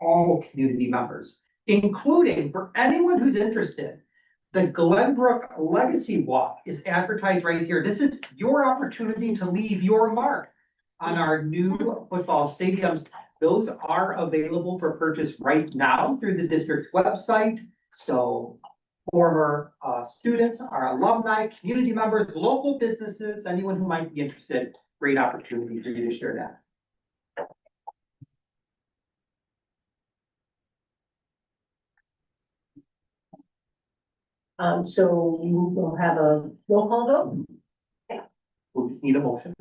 all community members, including for anyone who's interested. The Glenbrook Legacy Walk is advertised right here. This is your opportunity to leave your mark on our new football stadiums. Those are available for purchase right now through the district's website. So former students, our alumni, community members, local businesses, anyone who might be interested, great opportunity for you to share that. So we will have a roll call vote. We'll just need a motion.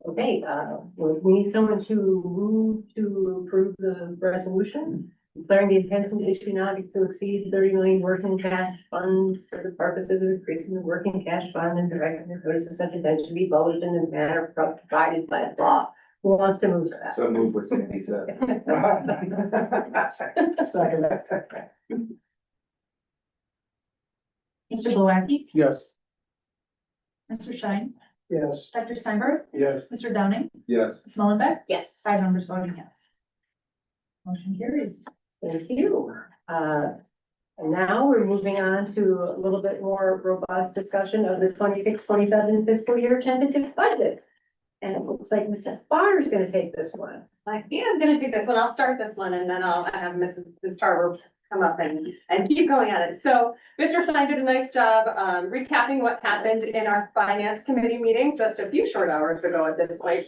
Okay, we need someone to move to approve the resolution, declaring the intention to issue not to exceed 30 million working cash funds for the purposes of increasing the working cash fund and directing the notice of such intent to be voted in the manner provided by law. Who wants to move for that? So move what Sandy said. Mr. Glowacki, Yes. Mr. Schein, Yes. Dr. Steinberg, Yes. Mr. Downing, Yes. Ms. Mullenbeck, Yes. 5 members voting yes. Motion carries. Thank you. And now we're moving on to a little bit more robust discussion of the 26-27 fiscal year tentative budget. And it looks like Mrs. Barr is gonna take this one. I'm gonna take this one. I'll start this one and then I'll have Ms. Tarver come up and keep going at it. So Mr. Stein did a nice job recapping what happened in our finance committee meeting just a few short hours ago at this point.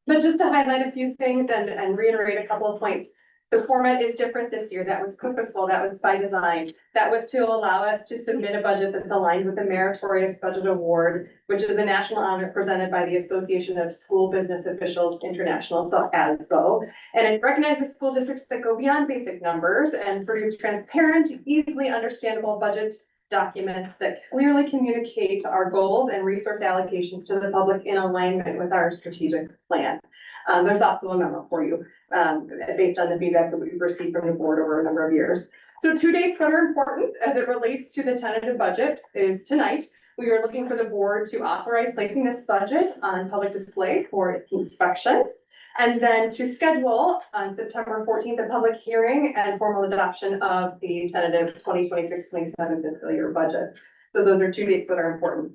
But just to highlight a few things and reiterate a couple of points. The format is different this year. That was purposeful. That was by design. That was to allow us to submit a budget that's aligned with the Meritorious Budget Award, which is a national honor presented by the Association of School Business Officials International, so ASBO. And it recognizes school districts that go beyond basic numbers and produce transparent, easily understandable budget documents that clearly communicate our goals and resource allocations to the public in alignment with our strategic plan. There's also a memo for you, based on the feedback that we've received from the board over a number of years. So 2 dates that are important as it relates to the tentative budget is tonight. We are looking for the board to authorize placing this budget on public display for its inspection. And then to schedule on September 14th, a public hearing and formal adoption of the tentative 2026-27 fiscal year budget. So those are 2 dates that are important.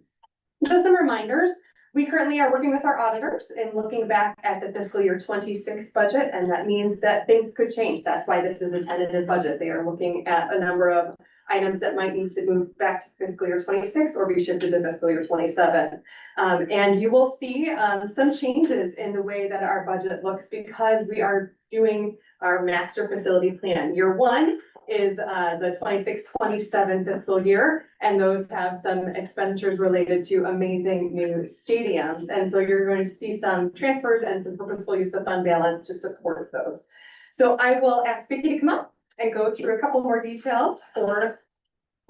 Just some reminders. We currently are working with our auditors and looking back at the fiscal year 26 budget, and that means that things could change. That's why this is a tentative budget. They are looking at a number of items that might need to move back to fiscal year 26 or be shifted to fiscal year 27. And you will see some changes in the way that our budget looks because we are doing our master facility plan. Year 1 is the 26-27 fiscal year, and those have some expenditures related to amazing new stadiums. And so you're going to see some transfers and some purposeful use of fund balance to support those. So I will ask Vicki to come up and go through a couple more details for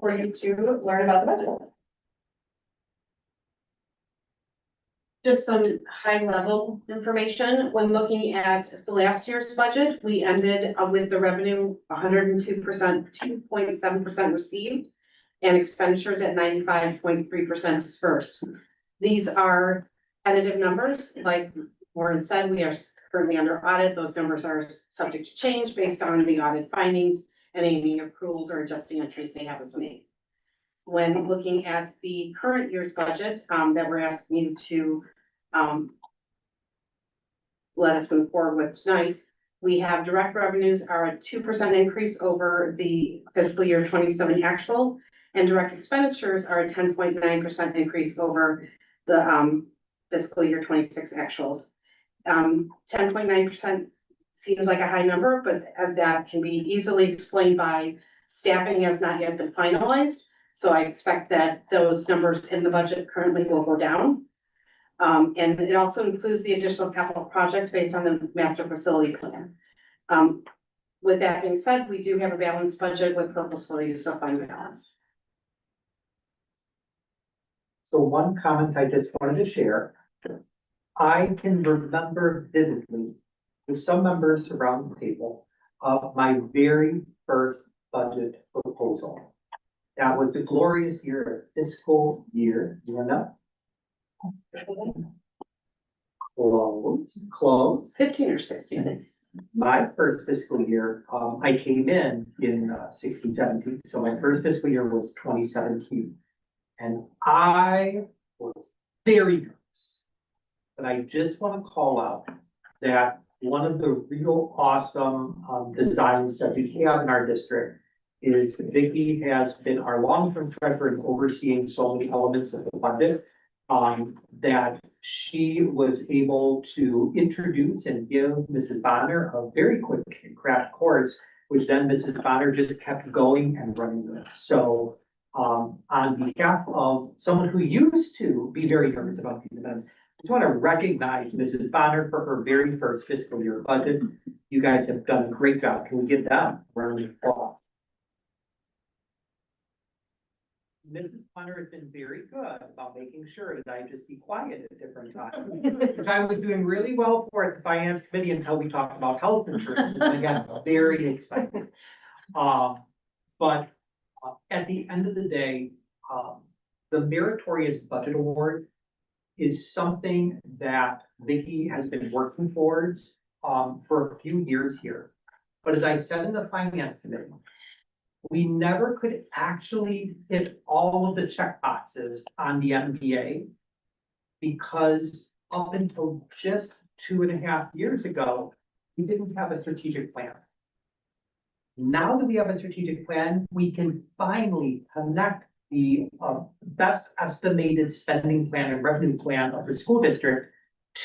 you to learn about the budget. Just some high level information. When looking at the last year's budget, we ended with the revenue 102%, 2.7% received, and expenditures at 95.3% dispersed. These are tentative numbers. Like Warren said, we are currently under audit. Those numbers are subject to change based on the audit findings and any accruals or adjusting entries they have us made. When looking at the current year's budget that we're asking you to let us move forward with tonight, we have direct revenues are a 2% increase over the fiscal year 27 actual, and direct expenditures are a 10.9% increase over the fiscal year 26 actuals. 10.9% seems like a high number, but that can be easily explained by staffing has not yet been finalized. So I expect that those numbers in the budget currently will go down. And it also includes the additional capital projects based on the master facility plan. With that being said, we do have a balanced budget with purposeful use of fund balance. So one comment I just wanted to share. I can remember vividly with some members around the table of my very first budget proposal. That was the glorious year of fiscal year, you know? Close. 15 or 16. my first fiscal year, I came in 16, 17, so my first fiscal year was 2017. And I was very nervous. But I just want to call out that one of the real awesome designs that we have in our district is Vicky has been our long-term treasurer and overseeing so many elements of the budget. That she was able to introduce and give Mrs. Bonner a very quick crash course, which then Mrs. Bonner just kept going and running with. So on behalf of someone who used to be very nervous about these events, I just want to recognize Mrs. Bonner for her very first fiscal year budget. You guys have done a great job. Can we give them a round of applause? Mrs. Bonner has been very good about making sure that I just be quiet at different times, which I was doing really well for at the finance committee until we talked about health insurance, and I got very excited. But at the end of the day, the Meritorious Budget Award is something that Vicky has been working towards for a few years here. But as I said in the finance committee, we never could actually hit all of the check boxes on the MBA because up until just 2.5 years ago, we didn't have a strategic plan. Now that we have a strategic plan, we can finally connect the best estimated spending plan and revenue plan of the school district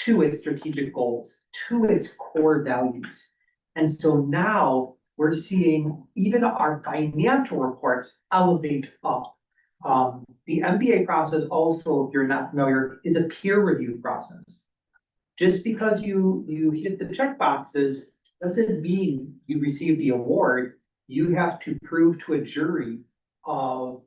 to its strategic goals, to its core values. And so now we're seeing even our financial reports elevate up. The MBA process also, if you're not familiar, is a peer review process. Just because you hit the check boxes doesn't mean you receive the award. You have to prove to a jury of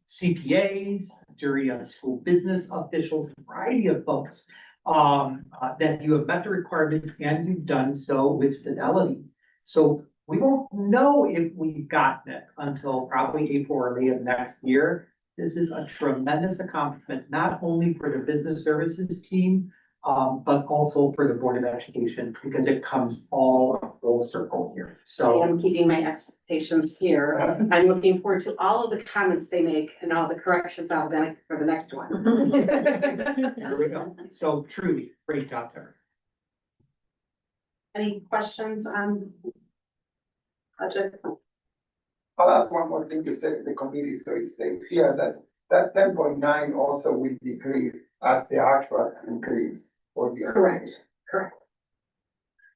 CPAs, a jury of school business officials, a variety of folks, that you have met the requirements and you've done so with fidelity. So we won't know if we've gotten it until probably April or May of next year. This is a tremendous accomplishment, not only for the business services team, but also for the Board of Education, because it comes all full circle here. So I'm keeping my expectations here. I'm looking forward to all of the comments they make and all the corrections I'll make for the next one. there we go. So truly, great job there. Any questions on budget? I'll add one more thing to say to the committee, so it stays here that 10.9 also will decrease as the actual increase for the. Correct.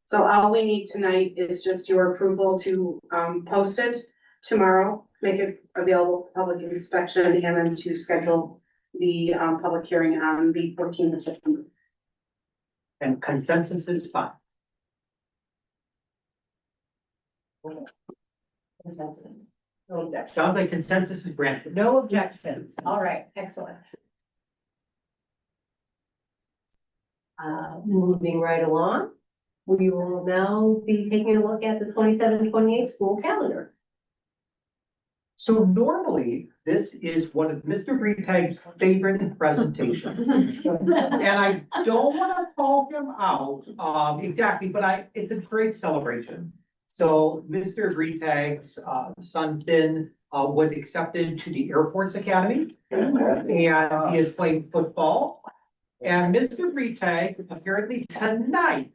So all we need tonight is just your approval to post it tomorrow, make it available for public inspection, and then to schedule the public hearing on the 14th of September. And consensus is fine. Consensus. Sounds like consensus is granted. No objections. All right, excellent. Moving right along, we will now be taking a look at the 27-28 school calendar. So normally, this is one of Mr. Breitag's favorite presentations. And I don't want to call him out exactly, but it's a great celebration. So Mr. Breitag's son Finn was accepted to the Air Force Academy, and he is playing football. And Mr. Breitag apparently tonight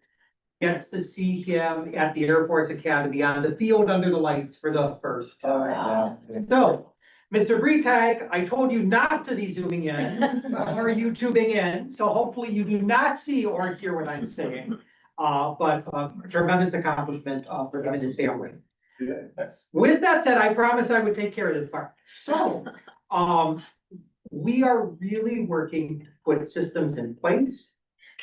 gets to see him at the Air Force Academy on the field under the lights for the first time. So, Mr. Breitag, I told you not to be zooming in or YouTubing in, so hopefully you do not see or hear what I'm saying. But tremendous accomplishment for him and his family. With that said, I promised I would take care of this part. So, we are really working to put systems in place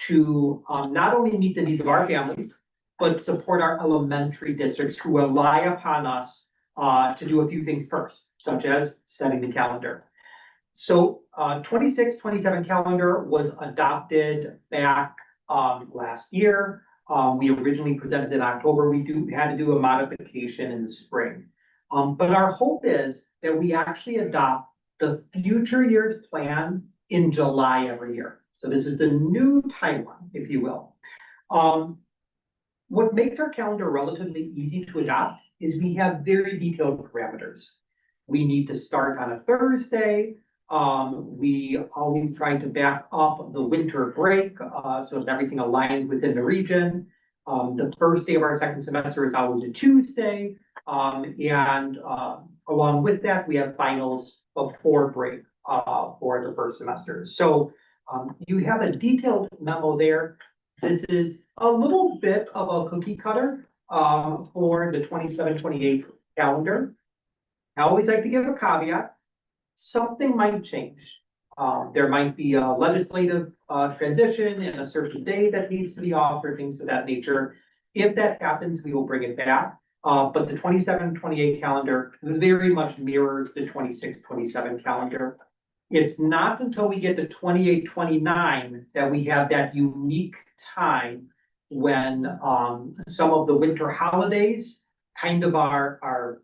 to not only meet the needs of our families, but support our elementary districts who rely upon us to do a few things first, such as setting the calendar. So 26-27 calendar was adopted back last year. We originally presented in October. We had to do a modification in the spring. But our hope is that we actually adopt the future year's plan in July every year. So this is the new timeline, if you will. what makes our calendar relatively easy to adopt is we have very detailed parameters. We need to start on a Thursday. We always try to back up the winter break, so that everything aligns within the region. The first day of our second semester is always a Tuesday. Along with that, we have finals before break, for the first semester. So, you have a detailed memo there. This is a little bit of a cookie cutter, for the 27-28 calendar. I always like to give a caveat. Something might change. There might be a legislative transition in a certain day that needs to be offered, things of that nature. If that happens, we will bring it back. But the 27-28 calendar very much mirrors the 26-27 calendar. It's not until we get to 28-29 that we have that unique time when some of the winter holidays kind of are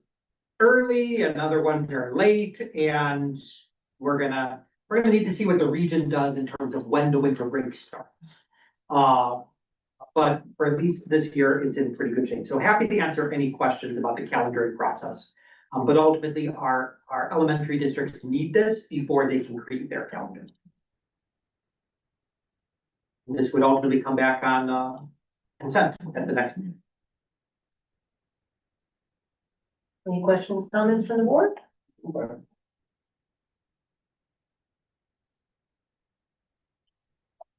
early and other ones are late, and we're gonna need to see what the region does in terms of when the winter break starts. But for at least this year, it's in pretty good shape. So happy to answer any questions about the calendaring process. But ultimately, our elementary districts need this before they can create their calendar. And this would ultimately come back on consent at the next meeting. Any questions, comments from the board?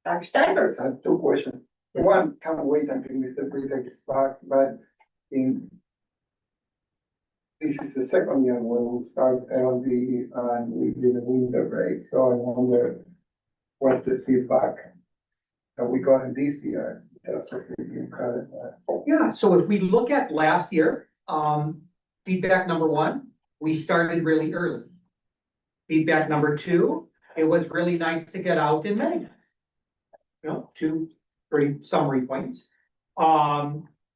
Dr. Steinberg? I have two questions. One, can't wait until Mr. Brita gets back, but this is the second year when we start LD and we did a winter break, so I wonder what's the feedback that we got in this year? Yeah, so if we look at last year, feedback number one, we started really early. Feedback number two, it was really nice to get out in May. You know, two pretty summary points.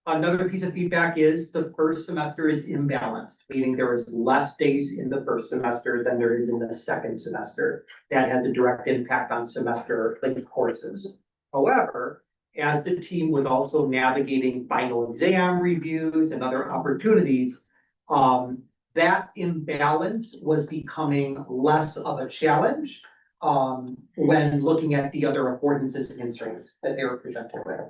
Another piece of feedback is the first semester is imbalanced, meaning there is less days in the first semester than there is in the second semester. That has a direct impact on semester length courses. However, as the team was also navigating final exam reviews and other opportunities, that imbalance was becoming less of a challenge when looking at the other affordances and constraints that they were presented with.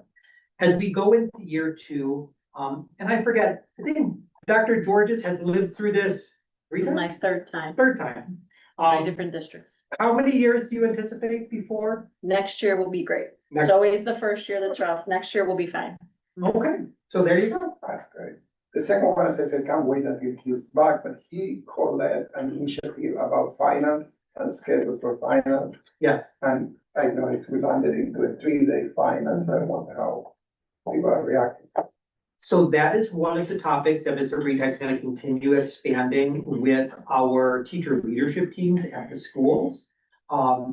As we go into year two, and I forget, I think Dr. Georges has lived through this. This is my third time, Third time. three different districts. How many years do you anticipate before? Next year will be great. Next, It's always the first year that's rough. Next year will be fine. okay, so there you go. That's great. The second one, as I said, can't wait until he's back, but he co-led an initiative about finance and schedule for finance. Yes. And I noticed we landed into a 3-day finance. I wonder how people are reacting. So that is one of the topics that Mr. Brita is going to continue expanding with our teacher leadership teams at the schools.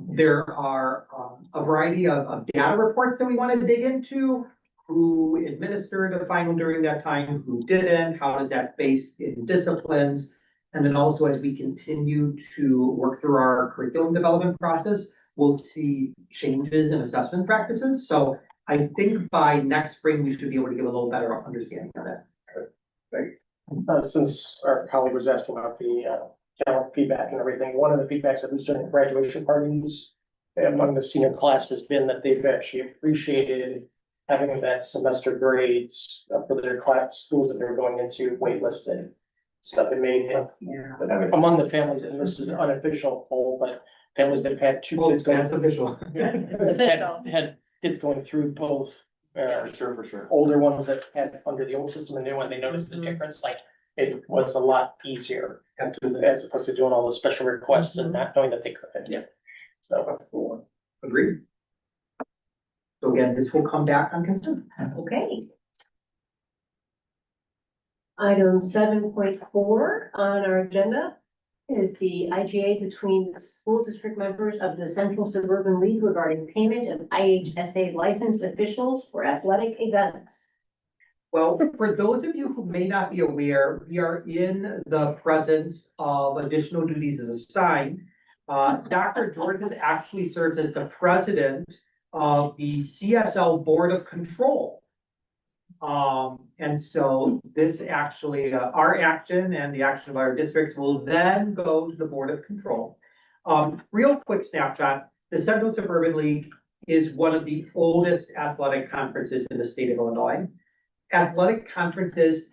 There are a variety of data reports that we want to dig into. Who administered a final during that time, who didn't, how does that face in disciplines? And then also as we continue to work through our curriculum development process, we'll see changes in assessment practices. So I think by next spring, we should be able to get a little better understanding of that. Since our colleague was asking about the talent feedback and everything, one of the feedbacks I've been during graduation parties among the senior class has been that they've actually appreciated having that semester grades for their class schools that they're going into waitlisted. Stuff it made it among the families, and this is an unofficial poll, but families that have had two kids going. That's official. Had kids going through both. For sure. Older ones that had under the old system and new one, they noticed the difference, like it was a lot easier. As opposed to doing all the special requests and not knowing that they could. Yeah. So That's cool. Agreed. So again, this will come back on consent. Okay. Item 7.4 on our agenda is the IGA between the school district members of the Central Suburban League regarding payment of IHSA licensed officials for athletic events. Well, for those of you who may not be aware, we are in the presence of additional duties as assigned. Dr. Georges actually serves as the president of the CSL Board of Control. And so this actually, our action and the action of our districts will then go to the Board of Control. Real quick snapshot, the Central Suburban League is one of the oldest athletic conferences in the state of Illinois. Athletic conferences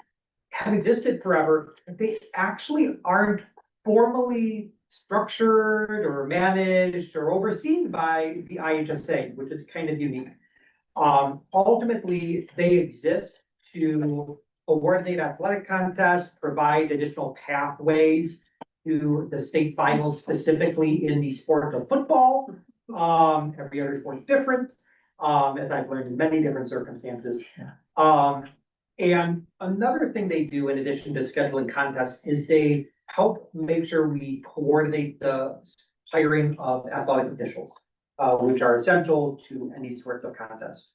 have existed forever, but they actually aren't formally structured or managed or overseen by the IHSA, which is kind of unique. Ultimately, they exist to coordinate athletic contests, provide additional pathways to the state finals, specifically in the sport of football. Every other sport is different, as I've learned in many different circumstances. And another thing they do in addition to scheduling contests is they help make sure we coordinate the hiring of athletic officials, which are essential to any sorts of contests.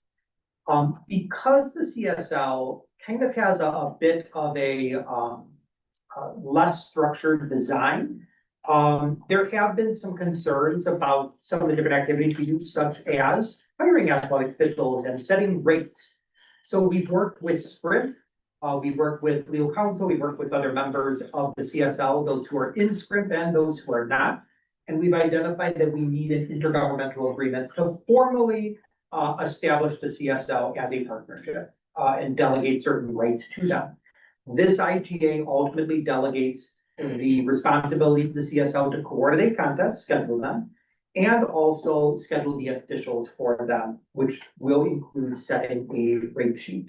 Because the CSL kind of has a bit of a less structured design, there have been some concerns about some of the different activities we do, such as hiring athletic officials and setting rates. So we've worked with Sprint, we've worked with legal counsel, we've worked with other members of the CSL, those who are in Sprint and those who are not. And we've identified that we need an intergovernmental agreement to formally establish the CSL as a partnership and delegate certain rights to them. This IGA ultimately delegates the responsibility for the CSL to coordinate contests, schedule them, and also schedule the officials for them, which will include setting a rate sheet.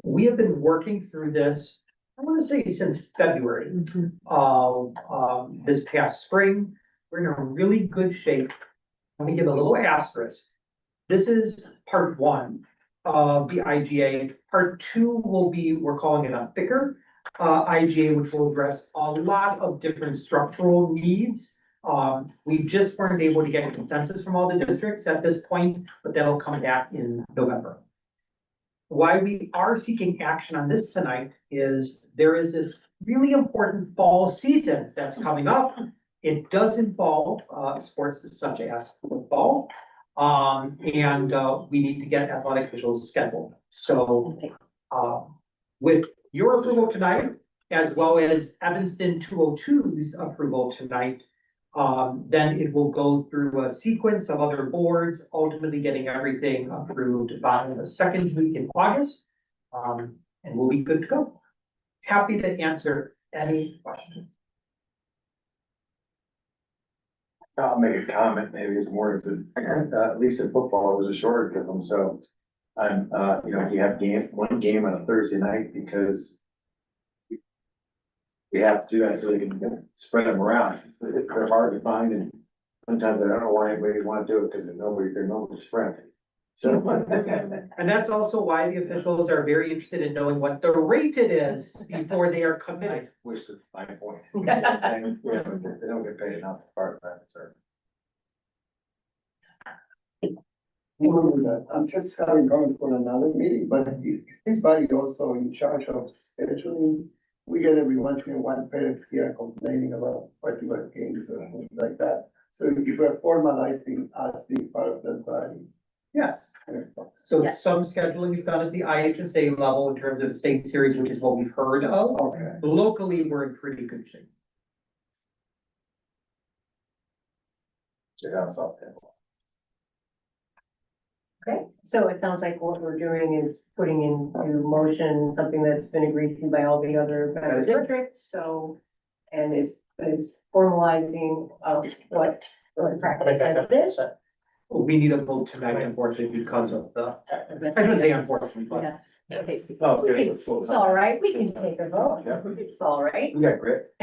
We have been working through this, I want to say, since February of this past spring. We're in a really good shape. Let me give a little asterisk. This is part one of the IGA. Part two will be, we're calling it a thicker IGA, which will address a lot of different structural needs. We just weren't able to get a consensus from all the districts at this point, but that'll come back in November. Why we are seeking action on this tonight is there is this really important fall season that's coming up. It does involve sports such as football. And we need to get athletic officials scheduled. So with your approval tonight, as well as Evanston 202's approval tonight, then it will go through a sequence of other boards, ultimately getting everything approved by the second week in August. And we'll be good to go. Happy to answer any questions. I'll make a comment, maybe it's more of the, at least in football, it was a shorter of them, so. I'm, you know, you have one game on a Thursday night because. We have to do that so they can spread them around, they're hard to find and sometimes I don't know why anybody want to do it, because they're nobody's friend. So. And that's also why the officials are very interested in knowing what the rate it is before they are committed. Which is my point. Saying, yeah, but they don't get paid enough as far as that concerned. I'm just having going for another meeting, but this body also in charge of scheduling. We get every once in a while parents here complaining about particular games or things like that. So if we're formalizing us being part of that body. Yes. So Yes. some scheduling is done at the IHSA level in terms of the state series, which is what we've heard of. Okay. Locally, we're in pretty good shape. They're down south there. Okay, so it sounds like what we're doing is putting into motion something that's been agreed to by all the other That is correct. districts, so. And is formalizing of what the practice has been. We need a vote tonight, unfortunately, because of the, I shouldn't say unfortunately, but Yeah. Okay. Oh, it's good. It's all right, we can take a vote, Yeah. it's all right. We got grit.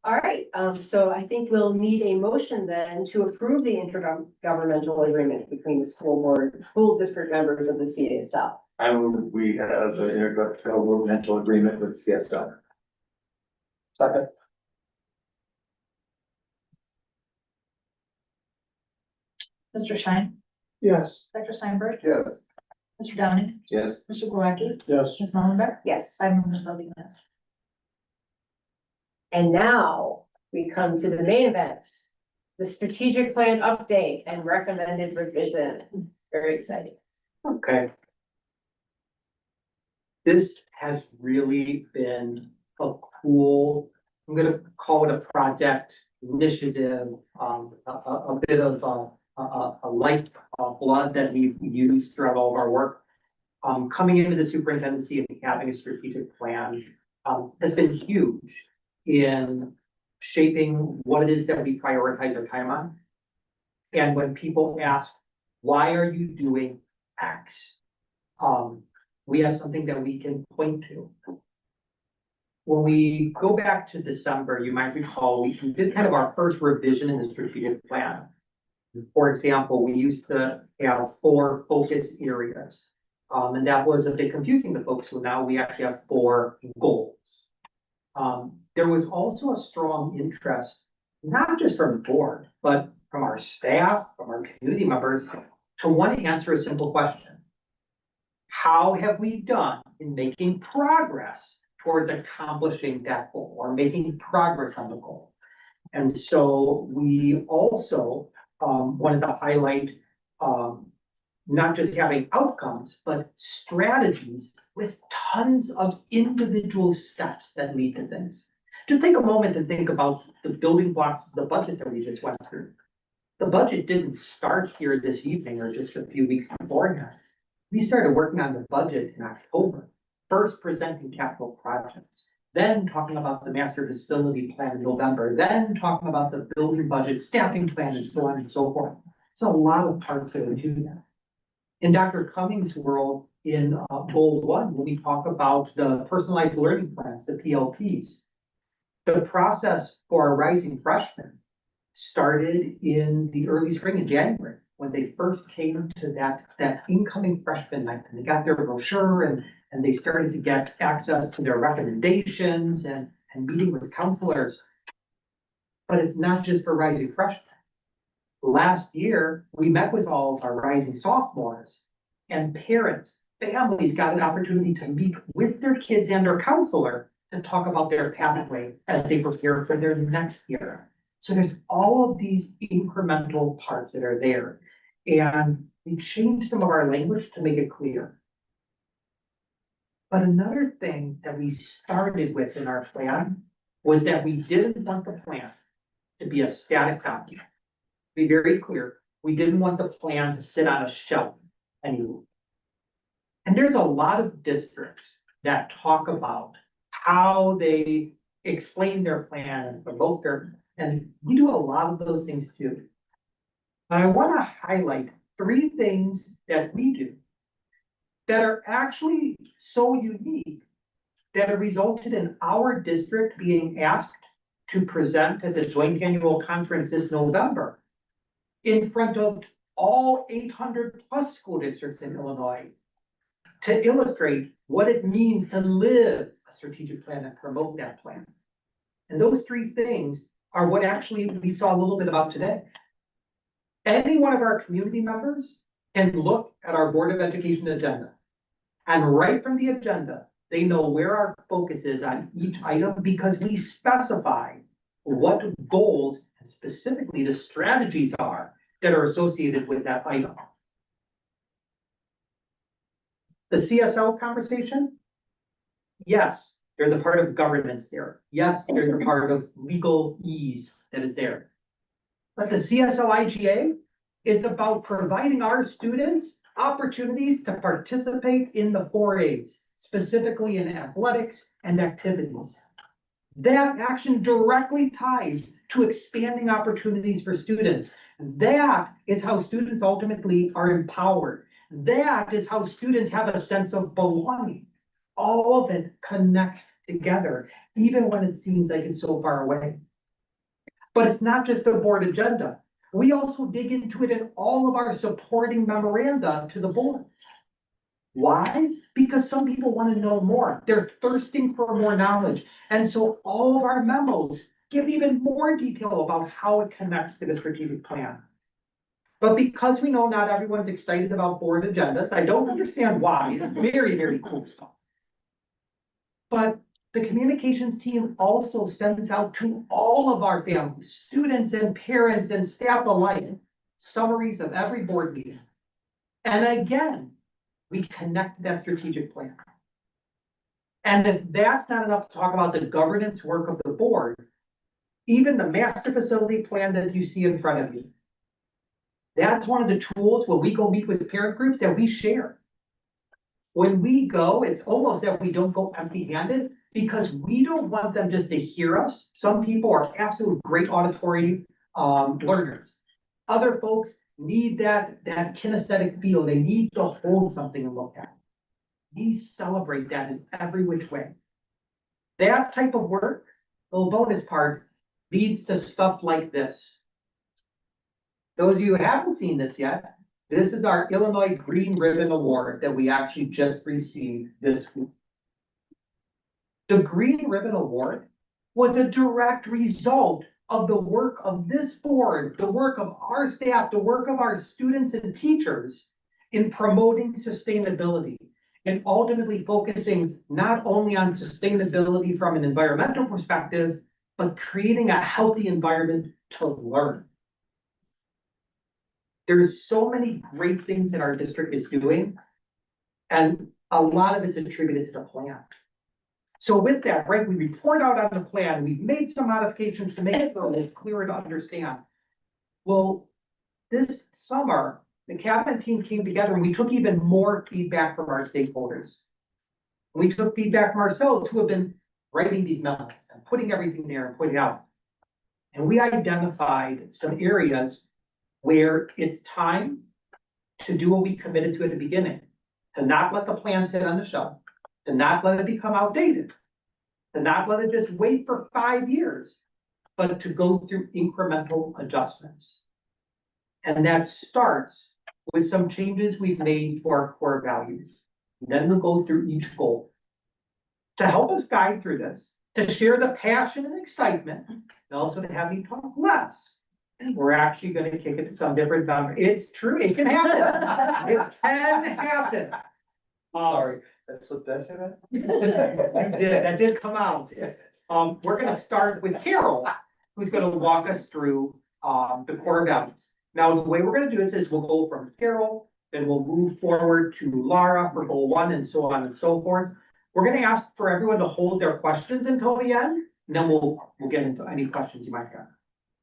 All right, so I think we'll need a motion then to approve the intergovernmental agreement between the school district members of the CSL. I move we have the intergovernmental agreement with CSL. Second. Mr. Schein, Yes. Dr. Steinberg, Yes. Mr. Downing, Yes. Mr. Glowacki, Yes. Ms. Mullenbeck. Yes. Five members voting yes. And now we come to the main event, the strategic plan update and recommended revision. Very exciting. Okay. This has really been a cool, I'm gonna call it a project, initiative, a bit of a life blood that we've used throughout all of our work. Coming into the superintendency and having a strategic plan, has been huge in shaping what it is that we prioritize our time on. And when people ask, why are you doing X? We have something that we can point to. When we go back to December, you might recall, we did kind of our first revision in the strategic plan. For example, we used to have 4 focus areas. And that was a bit confusing to folks, so now we actually have 4 goals. There was also a strong interest, not just from the board, but from our staff, from our community members, to want to answer a simple question. How have we done in making progress towards accomplishing that goal or making progress on the goal? And so we also wanted to highlight not just having outcomes, but strategies with tons of individual steps that lead to things. Just take a moment and think about the building blocks of the budget that we just went through. The budget didn't start here this evening or just a few weeks beforehand. We started working on the budget in October, first presenting capital projects, then talking about the master facility plan in November, then talking about the building budget, staffing plan, and so on and so forth. It's a lot of parts that we do that. In Dr. Cummings' world, in goal 1, when we talk about the personalized learning plans, the PLPs, the process for our rising freshmen started in the early spring in January, when they first came to that incoming freshman night, and they got their brochure and they started to get access to their recommendations and meeting with counselors. But it's not just for rising freshmen. Last year, we met with all of our rising sophomores, and parents, families got an opportunity to meet with their kids and their counselor to talk about their pathway as they prepare for their next year. So there's all of these incremental parts that are there. And we changed some of our language to make it clear. But another thing that we started with in our plan was that we didn't want the plan to be a static document. Be very clear, we didn't want the plan to sit on a shelf anymore. And there's a lot of districts that talk about how they explain their plan and promote their, and we do a lot of those things too. But I want to highlight 3 things that we do that are actually so unique that it resulted in our district being asked to present at the joint annual conference this November in front of all 800 plus school districts in Illinois to illustrate what it means to live a strategic plan and promote that plan. And those 3 things are what actually we saw a little bit about today. Any one of our community members can look at our Board of Education agenda. And right from the agenda, they know where our focus is on each item because we specify what goals and specifically the strategies are that are associated with that item. The CSL conversation? Yes, there's a part of governance there. Yes, there's a part of legal ease that is there. But the CSL IGA is about providing our students opportunities to participate in the 4As, specifically in athletics and activities. That action directly ties to expanding opportunities for students. That is how students ultimately are empowered. That is how students have a sense of belonging. All of it connects together, even when it seems like it's so far away. But it's not just a board agenda. We also dig into it in all of our supporting memoranda to the board. Why? Because some people want to know more. They're thirsting for more knowledge. And so all of our memos give even more detail about how it connects to the strategic plan. But because we know not everyone's excited about board agendas, I don't understand why. It's very, very cool stuff. But the communications team also sends out to all of our families, students and parents and staff alike, summaries of every board meeting. And again, we connect that strategic plan. And if that's not enough to talk about the governance work of the board, even the master facility plan that you see in front of you, that's one of the tools when we go meet with parent groups that we share. When we go, it's almost that we don't go empty-handed because we don't want them just to hear us. Some people are absolute great auditory learners. Other folks need that kinesthetic feel. They need to hold something and look at. We celebrate that in every which way. That type of work, little bonus part, leads to stuff like this. Those of you who haven't seen this yet, this is our Illinois Green Ribbon Award that we actually just received this week. The Green Ribbon Award was a direct result of the work of this board, the work of our staff, the work of our students and teachers in promoting sustainability and ultimately focusing not only on sustainability from an environmental perspective, but creating a healthy environment to learn. There's so many great things that our district is doing, and a lot of it's attributed to the plan. So with that, right, we report out on the plan, we've made some modifications to make it so it's clearer to understand. Well, this summer, the cabinet team came together and we took even more feedback from our stakeholders. We took feedback from ourselves who have been writing these memos and putting everything there and putting it out. And we identified some areas where it's time to do what we committed to at the beginning, to not let the plan sit on the shelf, to not let it become outdated, to not let it just wait for 5 years, but to go through incremental adjustments. And that starts with some changes we've made to our core values. Then we'll go through each goal. To help us guide through this, to share the passion and excitement, and also to have me talk less, we're actually gonna kick it to some different number. It's true, it can happen. It can happen. Sorry, that's it. You did, that did come out. We're gonna start with Carol, who's gonna walk us through the core values. Now, the way we're gonna do this is we'll go from Carol, then we'll move forward to Laura for goal 1 and so on and so forth. We're gonna ask for everyone to hold their questions until the end, and then we'll get into any questions you might have.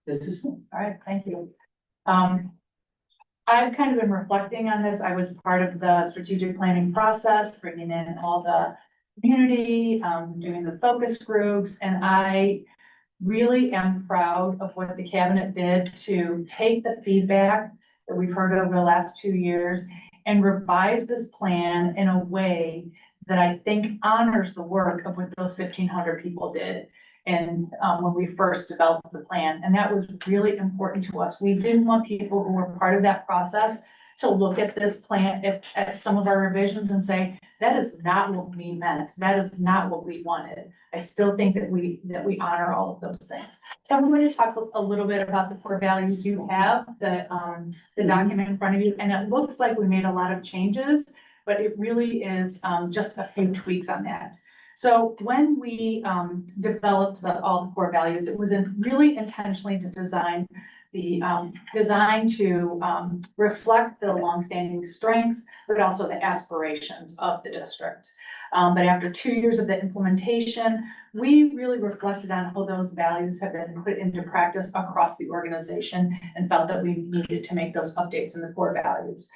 This is. All right, thank you. I've kind of been reflecting on this. I was part of the strategic planning process, bringing in all the community, doing the focus groups, and I really am proud of what the cabinet did to take the feedback that we've heard over the last 2 years and revise this plan in a way that I think honors the work of what those 1,500 people did. And when we first developed the plan, and that was really important to us. We didn't want people who were part of that process to look at this plan, at some of our revisions and say, that is not what we meant. That is not what we wanted. I still think that we honor all of those things. So I'm going to talk a little bit about the core values. You have the document in front of you, and it looks like we made a lot of changes, but it really is just a few tweaks on that. So when we developed all the core values, it was really intentionally to design to reflect the longstanding strengths, but also the aspirations of the district. But after 2 years of the implementation, we really reflected on how those values have been put into practice across the organization and felt that we needed to make those updates in the core values.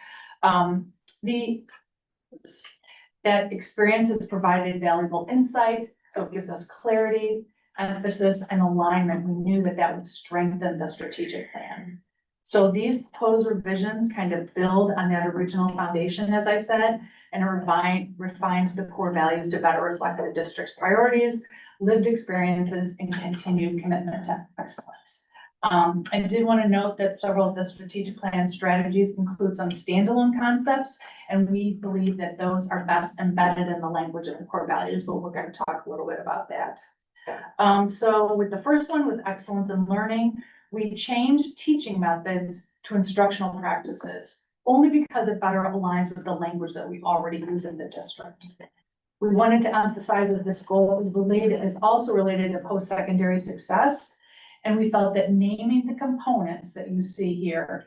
That experience has provided valuable insight, so it gives us clarity, emphasis, and alignment. We knew that would strengthen the strategic plan. So these proposed revisions kind of build on that original foundation, as I said, and refines the core values to better reflect the district's priorities, lived experiences, and continued commitment to excellence. I did want to note that several of the strategic plan strategies include some standalone concepts, and we believe that those are best embedded in the language of the core values, but we're going to talk a little bit about that. So with the first one, with excellence in learning, we changed teaching methods to instructional practices, only because it better aligns with the language that we already use in the district. We wanted to emphasize that this goal is also related to post-secondary success. And we felt that naming the components that you see here,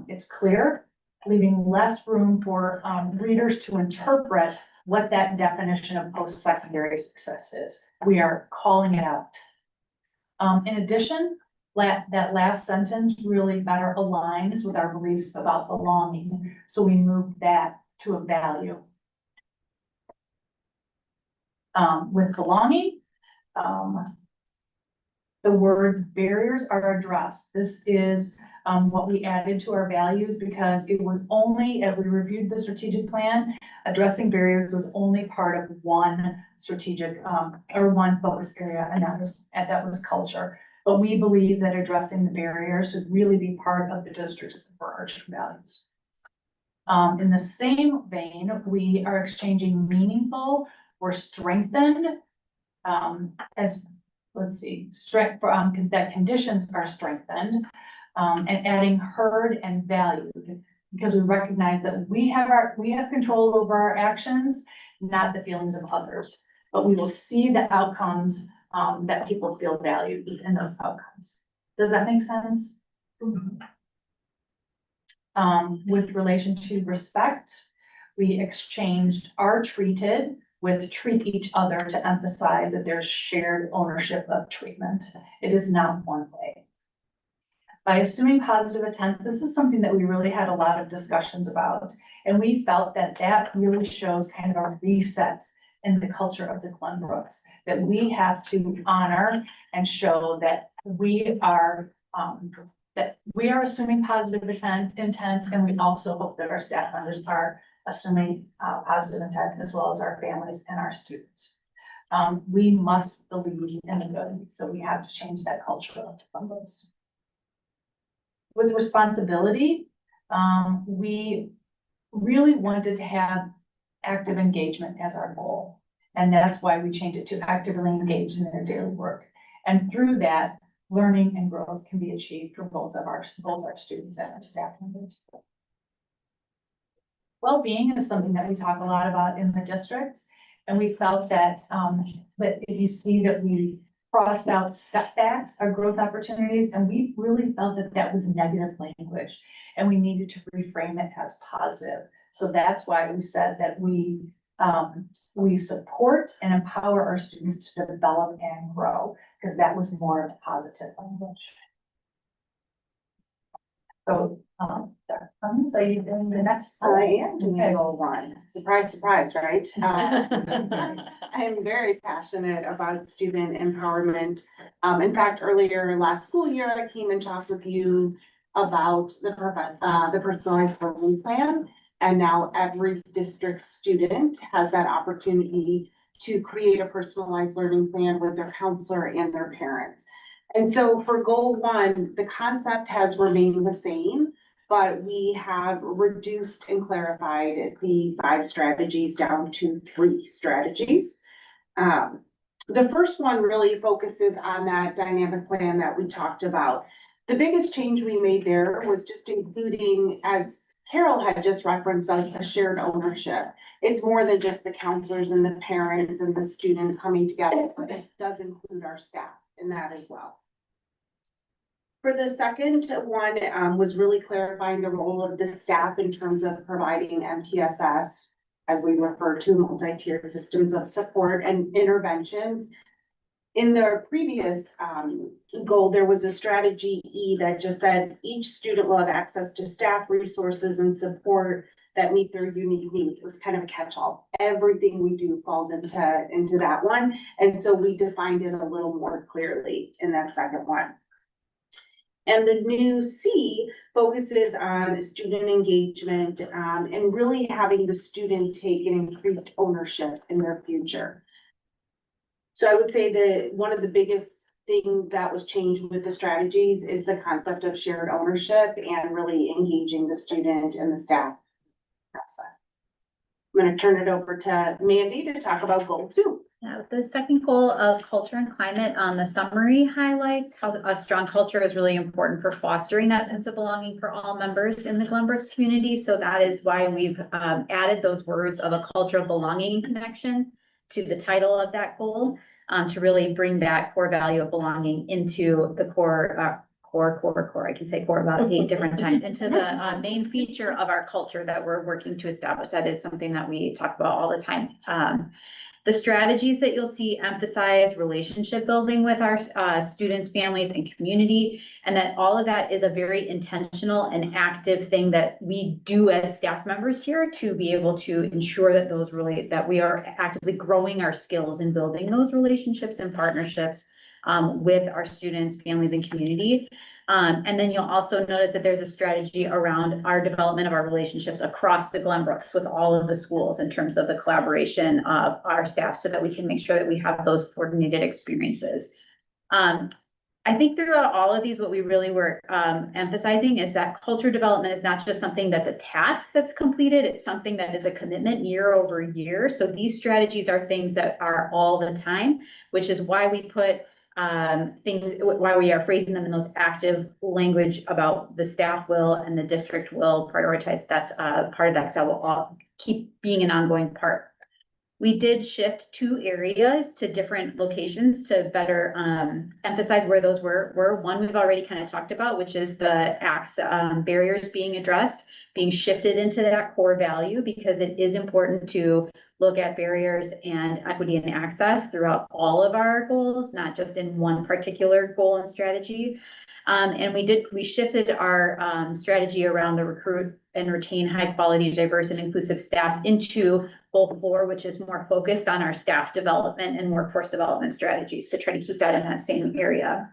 it's clear, leaving less room for, readers to interpret what that definition of post-secondary success is. We are calling it out. In addition, that last sentence really better aligns with our beliefs about belonging. So we moved that to a value. With belonging, the words barriers are addressed. This is what we added to our values because it was only, as we reviewed the strategic plan, addressing barriers was only part of one strategic or one focus area, and that was culture. But we believe that addressing the barriers should really be part of the district's overarching values. In the same vein, we are exchanging meaningful or strengthened as, let's see, strength that conditions are strengthened, and adding heard and valued, because we recognize that we have control over our actions, not the feelings of others, but we will see the outcomes that people feel valued in those outcomes. Does that make sense? With relation to respect, we exchanged are treated with treat each other to emphasize that there's shared ownership of treatment. It is not one way. By assuming positive intent, this is something that we really had a lot of discussions about. And we felt that that really shows kind of a reset in the culture of the Glenbrooks, that we have to honor and show that we are assuming positive intent, and we also hope that our staff members are assuming positive intent, as well as our families and our students. We must believe in the good, so we have to change that culture of Glenbrooks. With responsibility, we really wanted to have active engagement as our goal. And that's why we changed it to actively engage in their daily work. And through that, learning and growth can be achieved for both our students and our staff members. Well-being is something that we talk a lot about in the district. And we felt that, that if you see that we crossed out setbacks, our growth opportunities, and we really felt that that was negative language and we needed to reframe it as positive. So that's why we said that we support and empower our students to develop and grow, because that was more of a positive language. So, so you doing the next? I am doing Okay. goal one. Surprise, surprise, right? I am very passionate about student empowerment. In fact, earlier last school year, I came and talked with you about the personalized learning plan. And now every district student has that opportunity to create a personalized learning plan with their counselor and their parents. And so for goal one, the concept has remained the same, but we have reduced and clarified the 5 strategies down to 3 strategies. The first one really focuses on that dynamic plan that we talked about. The biggest change we made there was just including, as Carol had just referenced, like a shared ownership. It's more than just the counselors and the parents and the student coming together, but it does include our staff in that as well. For the second one, was really clarifying the role of the staff in terms of providing MTSS, as we refer to multi-tiered systems of support and interventions. In the previous goal, there was a strategy E that just said each student will have access to staff resources and support that meet their unique needs. It was kind of a catch-all. Everything we do falls into that one. And so we defined it a little more clearly in that second one. And the new C focuses on student engagement and really having the student take an increased ownership in their future. So I would say that one of the biggest things that was changed with the strategies is the concept of shared ownership and really engaging the student and the staff process. I'm going to turn it over to Mandy to talk about goal 2. Now, the second goal of culture and climate on the summary highlights how a strong culture is really important for fostering that sense of belonging for all members in the Glenbrooks community. So that is why we've added those words of a culture of belonging and connection to the title of that goal, to really bring that core value of belonging into the core, I can say core about 8 different times, into the main feature of our culture that we're working to establish. That is something that we talk about all the time. The strategies that you'll see emphasize relationship building with our students, families, and community, and that all of that is a very intentional and active thing that we do as staff members here to be able to ensure that that we are actively growing our skills in building those relationships and partnerships with our students, families, and community. And then you'll also notice that there's a strategy around our development of our relationships across the Glenbrooks with all of the schools in terms of the collaboration of our staff so that we can make sure that we have those coordinated experiences. I think throughout all of these, what we really were emphasizing is that culture development is not just something that's a task that's completed, it's something that is a commitment year over year. So these strategies are things that are all the time, which is why we put why we are phrasing them in those active language about the staff will and the district will prioritize. That's part of that, because that will all keep being an ongoing part. We did shift 2 areas to different locations to better emphasize where those were. One we've already kind of talked about, which is the barriers being addressed, being shifted into that core value, because it is important to look at barriers and equity and access throughout all of our goals, not just in one particular goal and strategy. And we shifted our strategy around the recruit and retain high quality, diverse and inclusive staff into goal 4, which is more focused on our staff development and workforce development strategies to try to keep that in that same area.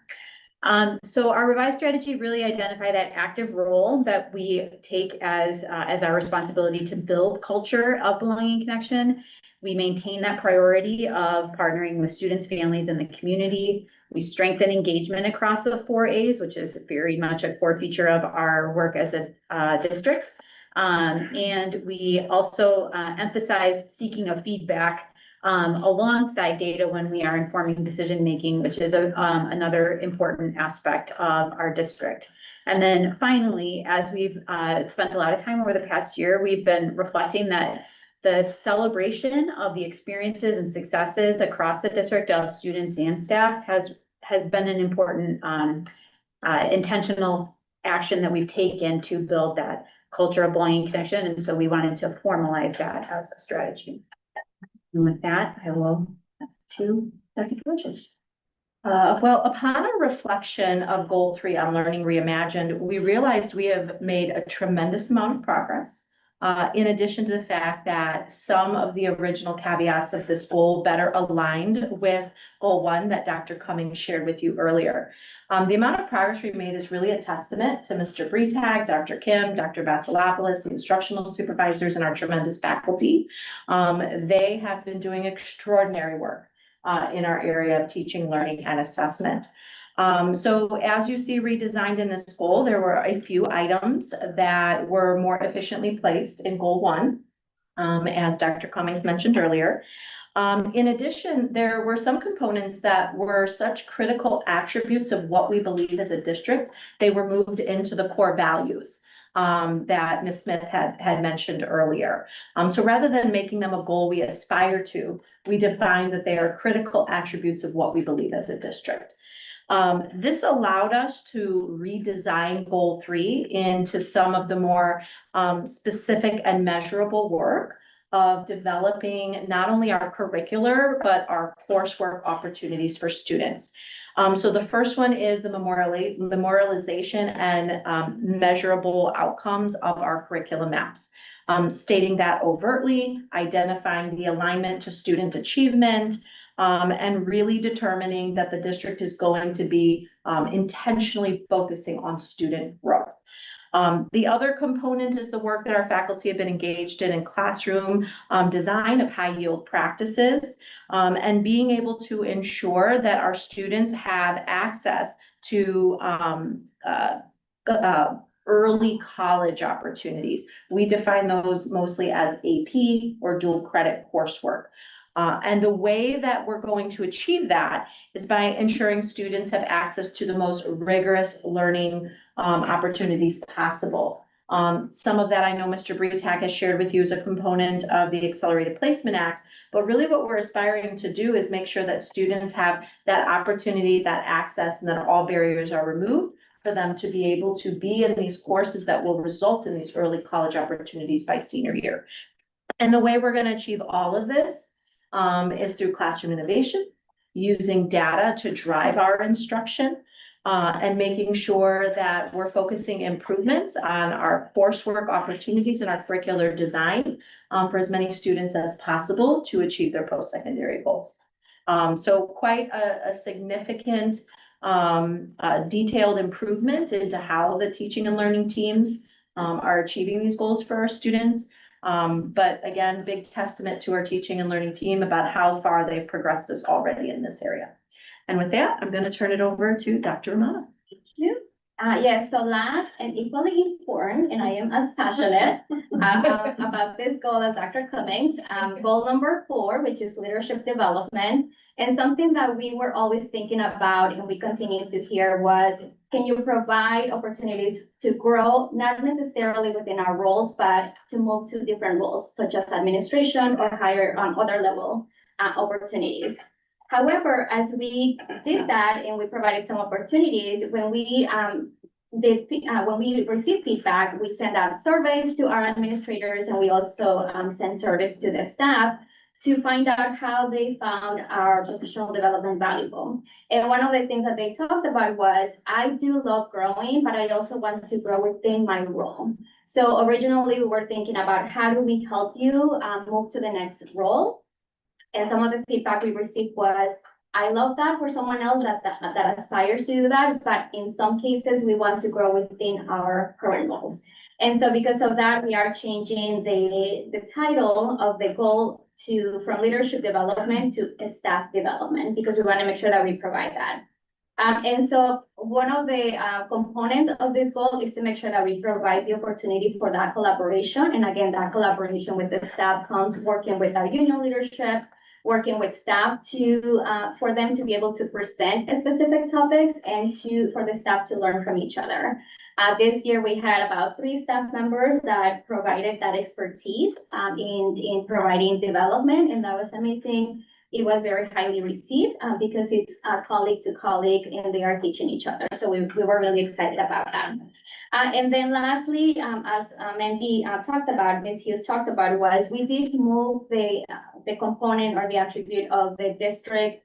So our revised strategy really identified that active role that we take as our responsibility to build culture of belonging and connection. We maintain that priority of partnering with students, families, and the community. We strengthen engagement across the 4 A's, which is very much a core feature of our work as a district. And we also emphasize seeking of feedback alongside data when we are informing decision-making, which is another important aspect of our district. And then finally, as we've spent a lot of time over the past year, we've been reflecting that the celebration of the experiences and successes across the district of students and staff has been an important intentional action that we've taken to build that culture of belonging and connection. And so we wanted to formalize that as a strategy. And with that, I will pass to Dr. Delicious. Well, upon a reflection of Goal 3 on Learning Reimagined, we realized we have made a tremendous amount of progress. In addition to the fact that some of the original caveats of this goal better aligned with Goal 1 that Dr. Cummings shared with you earlier. The amount of progress we made is really a testament to Mr. Bretag, Dr. Kim, Dr. Vasilopoulos, the instructional supervisors, and our tremendous faculty. They have been doing extraordinary work in our area of teaching, learning, and assessment. So as you see redesigned in this goal, there were a few items that were more efficiently placed in Goal 1, as Dr. Cummings mentioned earlier. In addition, there were some components that were such critical attributes of what we believe as a district, they were moved into the core values that Ms. Smith had mentioned earlier. So rather than making them a goal we aspire to, we defined that they are critical attributes of what we believe as a district. This allowed us to redesign Goal 3 into some of the more specific and measurable work of developing not only our curricular, but our coursework opportunities for students. So the first one is the memorialization and measurable outcomes of our curriculum maps. Stating that overtly, identifying the alignment to student achievement, and really determining that the district is going to be intentionally focusing on student growth. The other component is the work that our faculty have been engaged in classroom design of high yield practices, and being able to ensure that our students have access to early college opportunities. We define those mostly as AP or dual credit coursework. And the way that we're going to achieve that is by ensuring students have access to the most rigorous learning opportunities possible. Some of that I know Mr. Bretak has shared with you as a component of the Accelerated Placement Act, but really what we're aspiring to do is make sure that students have that opportunity, that access, and that all barriers are removed for them to be able to be in these courses that will result in these early college opportunities by senior year. And the way we're going to achieve all of this is through classroom innovation, using data to drive our instruction, and making sure that we're focusing improvements on our coursework opportunities and our curricular design for as many students as possible to achieve their post-secondary goals. So quite a significant detailed improvement into how the teaching and learning teams are achieving these goals for our students. But again, big testament to our teaching and learning team about how far they've progressed us already in this area. And with that, I'm going to turn it over to Dr. Romano. Yes, so last and equally important, and I am as passionate about this goal as Dr. Cummings, goal number 4, which is leadership development. And something that we were always thinking about and we continue to hear was, can you provide opportunities to grow, not necessarily within our roles, but to move to different roles, such as administration or higher on other level opportunities. However, as we did that and we provided some opportunities, when we received feedback, we sent out surveys to our administrators, and we also sent surveys to the staff to find out how they found our professional development valuable. And one of the things that they talked about was, I do love growing, but I also want to grow within my role. So originally we were thinking about how do we help you move to the next role? And some of the feedback we received was, I love that for someone else that aspires to do that, but in some cases, we want to grow within our current roles. And so because of that, we are changing the title of the goal from leadership development to staff development, because we want to make sure that we provide that. And so one of the components of this goal is to make sure that we provide the opportunity for that collaboration. And again, that collaboration with the staff comes working with our union leadership, working with staff to for them to be able to present specific topics and for the staff to learn from each other. This year we had about 3 staff members that provided that expertise in providing development, and that was amazing. It was very highly received because it's colleague to colleague and they are teaching each other. So we were really excited about that. And then lastly, as Mandy talked about, Ms. Hughes talked about, was we did move the component or the attribute of the district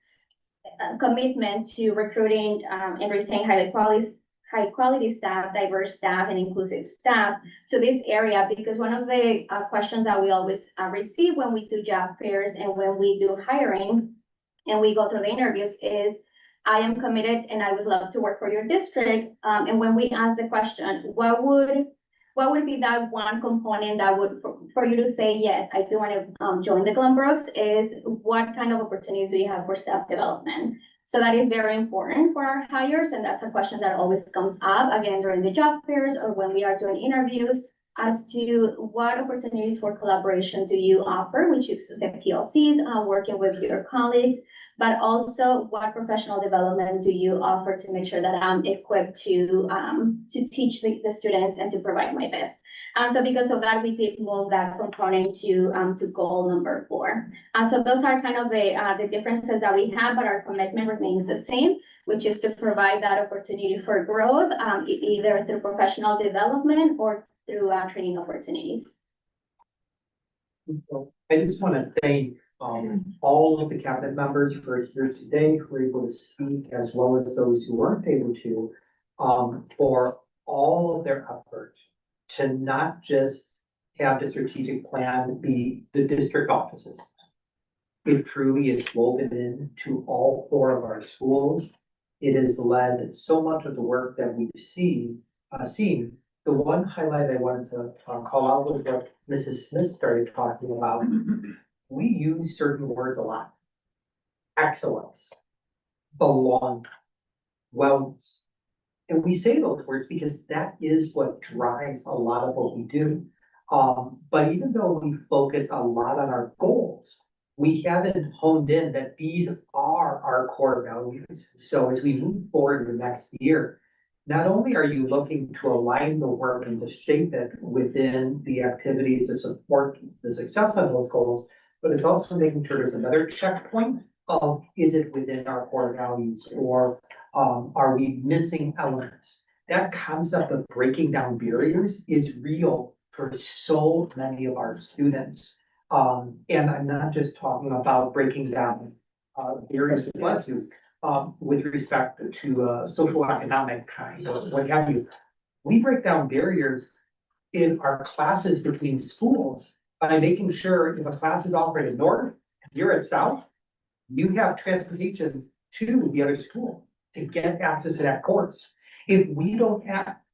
commitment to recruiting and retain high quality staff, diverse staff, and inclusive staff to this area, because one of the questions that we always receive when we do job fairs and when we do hiring and we go through the interviews is, I am committed and I would love to work for your district. And when we ask the question, what would be that one component that would, for you to say, yes, I do want to join the Glenbrooks, is what kind of opportunities do you have for staff development? So that is very important for our hires, and that's a question that always comes up, again, during the job fairs or when we are doing interviews, as to what opportunities for collaboration do you offer, which is the PLCs, working with your colleagues, but also what professional development do you offer to make sure that I'm equipped to teach the students and to provide my best. So because of that, we did move that component to goal number 4. So those are kind of the differences that we have, but our commitment remains the same, which is to provide that opportunity for growth, either through professional development or through training opportunities. I just want to thank all of the cabinet members who are here today, who are able to speak, as well as those who weren't able to, for all of their effort to not just have the strategic plan be the district offices. It truly is woven into all 4 of our schools. It has led so much of the work that we've seen. The one highlight I wanted to call out was what Mrs. Smith started talking about. We use certain words a lot. Excellence, belong, wellness. And we say those words because that is what drives a lot of what we do. But even though we focused a lot on our goals, we haven't honed in that these are our core values. So as we move forward to the next year, not only are you looking to align the work and to shape it within the activities to support the success of those goals, but it's also making sure there's another checkpoint of, is it within our core values, or are we missing elements? That concept of breaking down barriers is real for so many of our students. And I'm not just talking about breaking down barriers, bless you, with respect to social economic kind or what have you. We break down barriers in our classes between schools by making sure if a class is operated north, you're at south, you have transportation to the other school to get access to that course. If we don't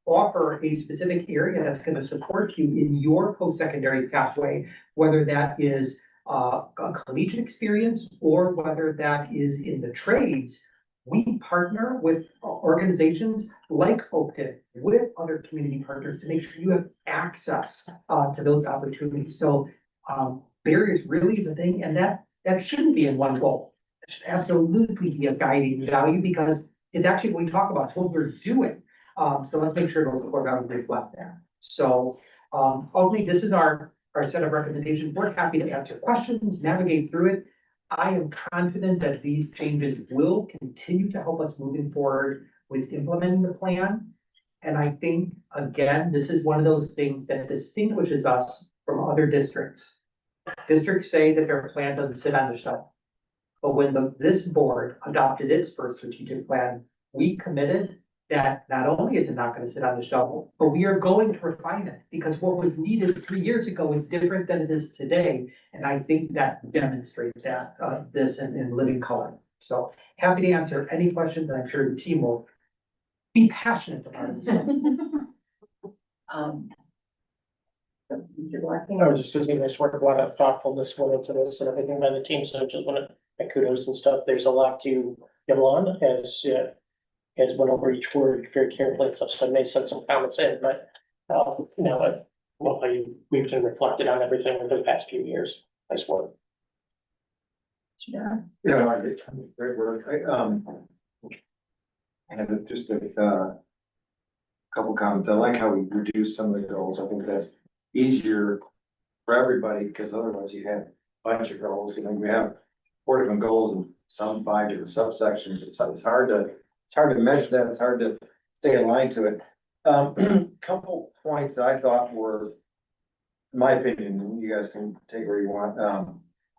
offer a specific area that's gonna support you in your post-secondary pathway, whether that is a collegiate experience or whether that is in the trades, we partner with organizations like OPID, with other community partners to make sure you have access to those opportunities. So barriers really is a thing, and that shouldn't be in one goal. It should absolutely be a guiding value because it's actually what we talk about, it's what we're doing. So let's make sure those core values reflect that. So ultimately, this is our set of recommendations. We're happy to answer questions, navigate through it. I am confident that these changes will continue to help us moving forward with implementing the plan. And I think, again, this is one of those things that distinguishes us from other districts. Districts say that their plan doesn't sit on the shelf. But when this board adopted its first strategic plan, we committed that not only is it not gonna sit on the shelf, but we are going to refine it, because what was needed 3 years ago is different than it is today. And I think that demonstrates that, this in living color. So happy to answer any questions, and I'm sure the team will be passionate about it. Mr. Blackman? No, just because there's work, a lot of thoughtfulness went into this and everything by the team, so just want to kudos and stuff. There's a lot to get on as went over each word very carefully and stuff, so I may send some comments in, but we've been reflected on everything over the past few years. Nice work. Yeah. Yeah, I did, great work. I had just a couple comments. I like how we reduced some of the goals. I think that's easier for everybody, because otherwise you have a bunch of goals, you have 4 different goals and some 5 different subsections. It's hard to measure that. It's hard to stay aligned to it. Couple points that I thought were, in my opinion, and you guys can take where you want.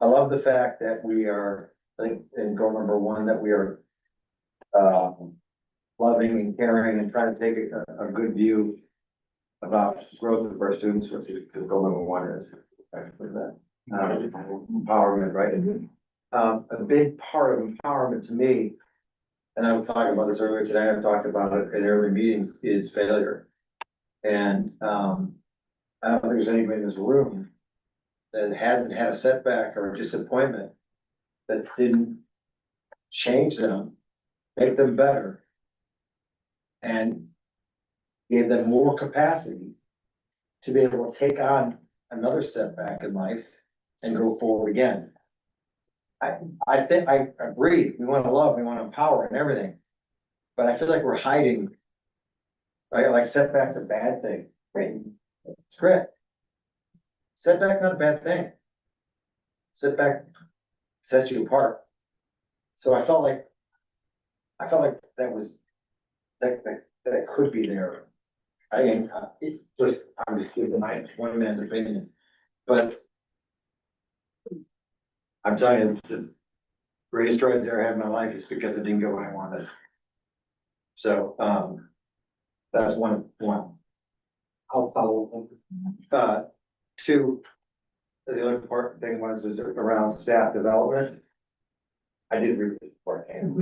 I love the fact that we are, I think, in goal number 1, that we are loving and caring and trying to take a good view about growth of our students, which is goal number 1 is actually that empowerment, right? A big part of empowerment to me, and I was talking about this earlier today, I've talked about it in early meetings, is failure. And I don't think there's anybody in this room that hasn't had a setback or a disappointment that didn't change them, make them better, and gave them more capacity to be able to take on another setback in life and go forward again. I think, I agree, we wanna love, we wanna empower and everything, but I feel like we're hiding. Right, like setback's a bad thing. Great. It's great. Setback's not a bad thing. Setback sets you apart. So I felt like that was, that could be there. I'm just giving my one man's opinion, but I'm telling you, the greatest strides I ever had in my life is because it didn't go where I wanted. So, that's one. I'll follow. 2, the other part thing is around staff development. I did read this beforehand.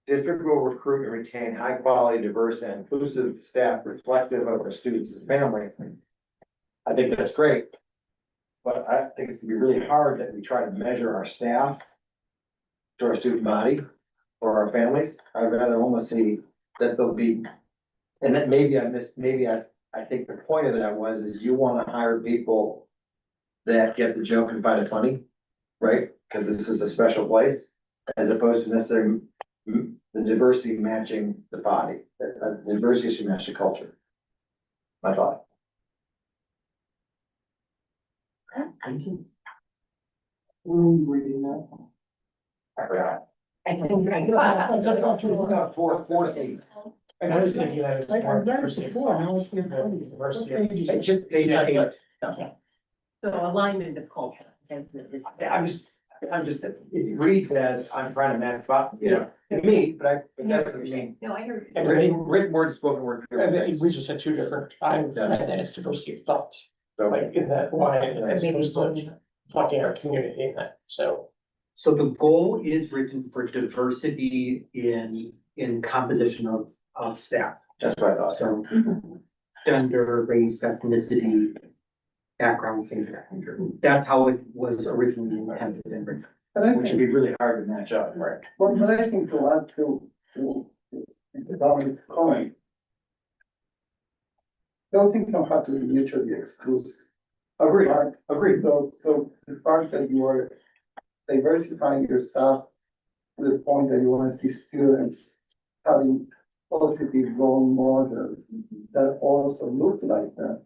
District will recruit and retain high quality, diverse and inclusive staff reflective of our students and family. I think that's great. But I think it's gonna be really hard that we try to measure our staff to our student body or our families. I'd rather almost see that they'll be, and that maybe I think the point of that is you wanna hire people that get the joke and find it funny, right? Because this is a special place, as opposed to necessarily the diversity matching the body. The diversity should match the culture. My thought. Reading that. I forgot. I think. Four seats. And I was thinking that it's more diversity. It's just, So alignment of culture. I'm just, it reads as I'm trying to match, you know, to me, but that doesn't mean. No, I heard. And Written word, spoken word. And then we just had two different, I had that as diversity of thought, like in that line, as opposed to fucking our community in that, so. So the goal is written for diversity in composition of staff. That's what I thought. So gender, race, ethnicity, background, things of that nature. That's how it was originally intended and written. But I Which would think, be really hard to match up, right? but I think to add to Mr. Dominic's comment, those things don't have to be mutually exclusive. Agreed, Right? agreed. So the fact that you are diversifying your staff to the point that you want to see students having positive role models that also look like that,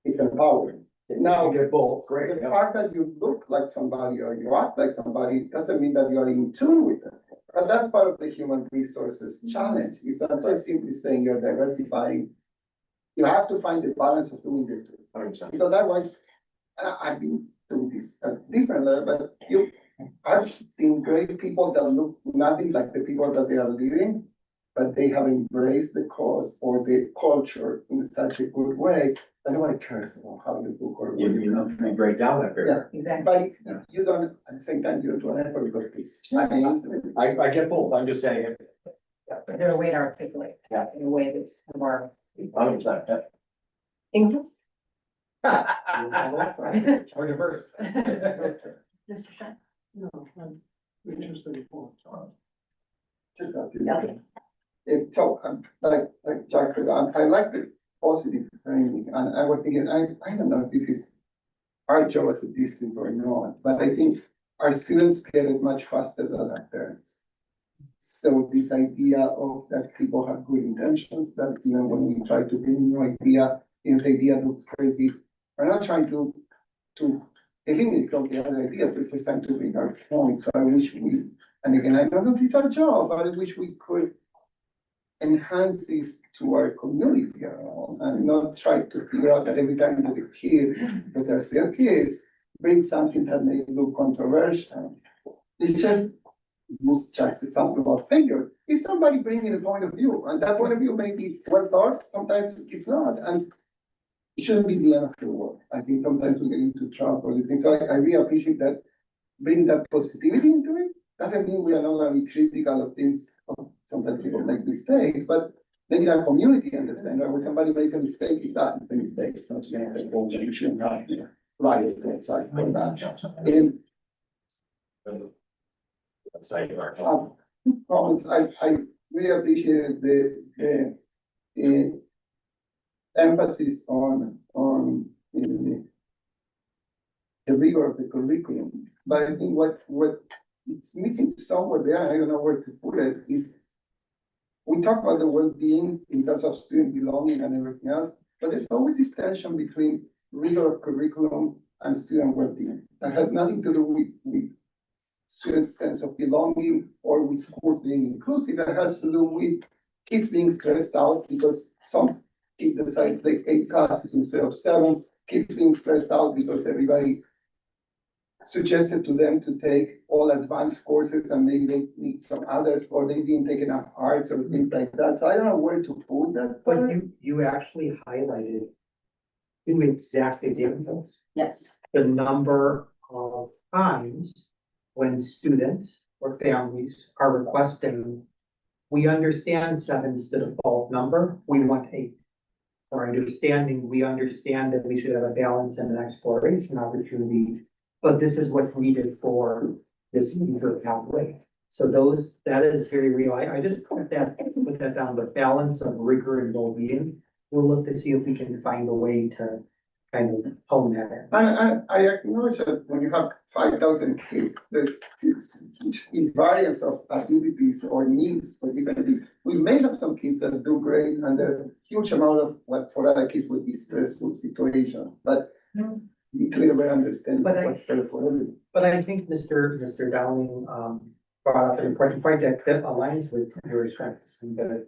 it's empowering. Now, You get both, great. the fact that you look like somebody or you act like somebody doesn't mean that you are in tune with them. But that's part of the human resources challenge. It's not just simply saying you're diversifying. You have to find the balance of doing the two. 100%. Because otherwise, I've been doing this at a different level, but I've seen great people that look nothing like the people that they are leading, but they have embraced the cause or the culture in such a good way that nobody cares about how you look or what You you know, you break down that barrier. Exactly. But you don't, at the same time, you don't do an effort because it's changed. I get both, I'm just saying it. There's a way to articulate. Yeah. In a way that's more. 100%, yeah. English? Or diverse. Mr. Stein? No, interesting point. Yeah. And so, like Jack said, I like the positive framing, and I was thinking, I don't know if this is our job as a district or not, but I think our students get it much faster than our parents. So this idea of that people have good intentions, that even when we try to bring a new idea, if the idea looks crazy, we're not trying to eliminate all the other ideas, we're just trying to bring our point. So I wish we, and again, I don't know if it's our job, but I wish we could enhance this to our community, you know, and not try to figure out that every time that a kid, that they're still kids, bring something that may look controversial. It's just, use Jack's example about failure. Is somebody bringing a point of view, and that point of view may be well thought, sometimes it's not, and it shouldn't be the end of the world. I think sometimes we get into trouble for these things, so I really appreciate that, bring that positivity into it. Doesn't mean we are not gonna be critical of things, sometimes people make mistakes, but making our community understand, right, when somebody makes a mistake, it's that, it's a mistake, it's not saying that, well, you shouldn't have, you know, right, it's like, for that. And comments, I really appreciated the emphasis on the rigor of the curriculum. But I think what it's missing somewhere there, I don't know where to put it, is we talk about the well-being in terms of student belonging and everything else, but there's always this tension between rigor of curriculum and student well-being. That has nothing to do with students' sense of belonging or with school being inclusive. That has to do with kids being stressed out because some kids decide to take 8 classes instead of 7, kids being stressed out because everybody suggested to them to take all advanced courses and maybe they need some others, or they didn't take enough arts or things like that. So I don't know where to put that. But you actually highlighted 2 exact examples. Yes. The number of times when students or families are requesting, we understand 7's the default number, we want 8. Or understanding, we understand that we should have a balance and an exploration opportunity, but this is what's needed for this future pathway. So that is very real. I just put that down, the balance of rigor and well-being. We'll look to see if we can find a way to kind of hone that in. And I acknowledge that when you have 5,000 kids, there's huge variance of activities or needs for different things. We may have some kids that do great and a huge amount of what for other kids would be stressful situations, but we clearly understand But I- what's better for everyone. But I think Mr. Downing, brought up an important point that aligns with your strengths, and that,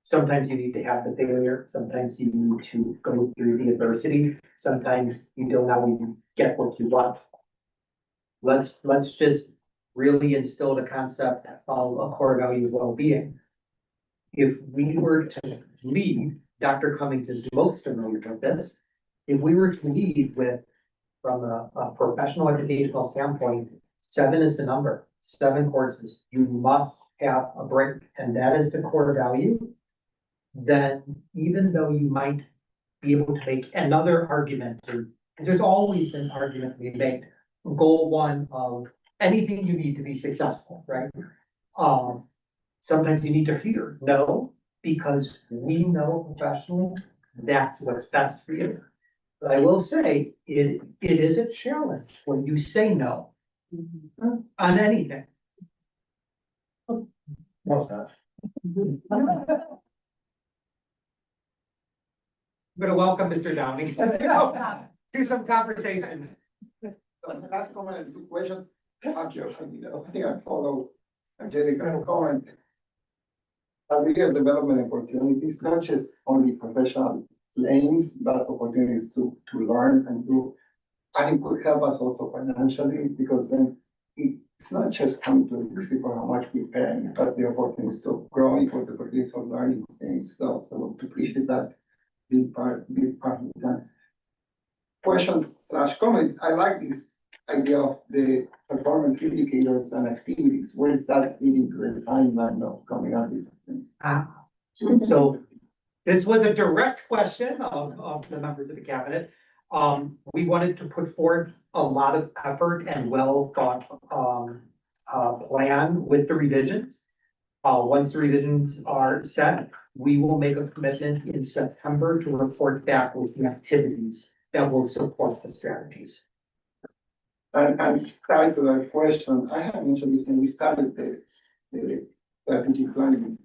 sometimes you need to have the failure, sometimes you need to go through the adversity, sometimes you don't always get what you want. Let's just really instill the concept of a core value of well-being. If we were to lead, Dr. Cummings is most familiar with this. If we were to lead with, from a professional educational standpoint, 7 is the number, 7 courses, you must have a break, and that is the core value. Then even though you might be able to make another argument, because there's always an argument to be made, goal 1 of anything you need to be successful, right? Sometimes you need to hear no, because we know professionally that's what's best for you. But I will say, it is a challenge when you say no on anything. No, it's not. I'm gonna welcome Mr. Downing to some conversation. So last comment and 2 questions. I think I follow Angelica's comment. Career development opportunities, not just only professional lanes, but opportunities to learn and do. I think could help us also financially, because then it's not just coming to the for how much we pay, but the opportunities to growing or the opportunities of learning things. So to appreciate that big part of that. Questions / comments. I like this idea of the performance indicators and activities. Where is that leading to the timeline of coming up with things? So this was a direct question of the members of the cabinet. We wanted to put forth a lot of effort and well thought, plan with the revisions. Once the revisions are set, we will make a commitment in September to report back with the activities that will support the strategies. And tied to that question, I have mentioned this when we started the strategic planning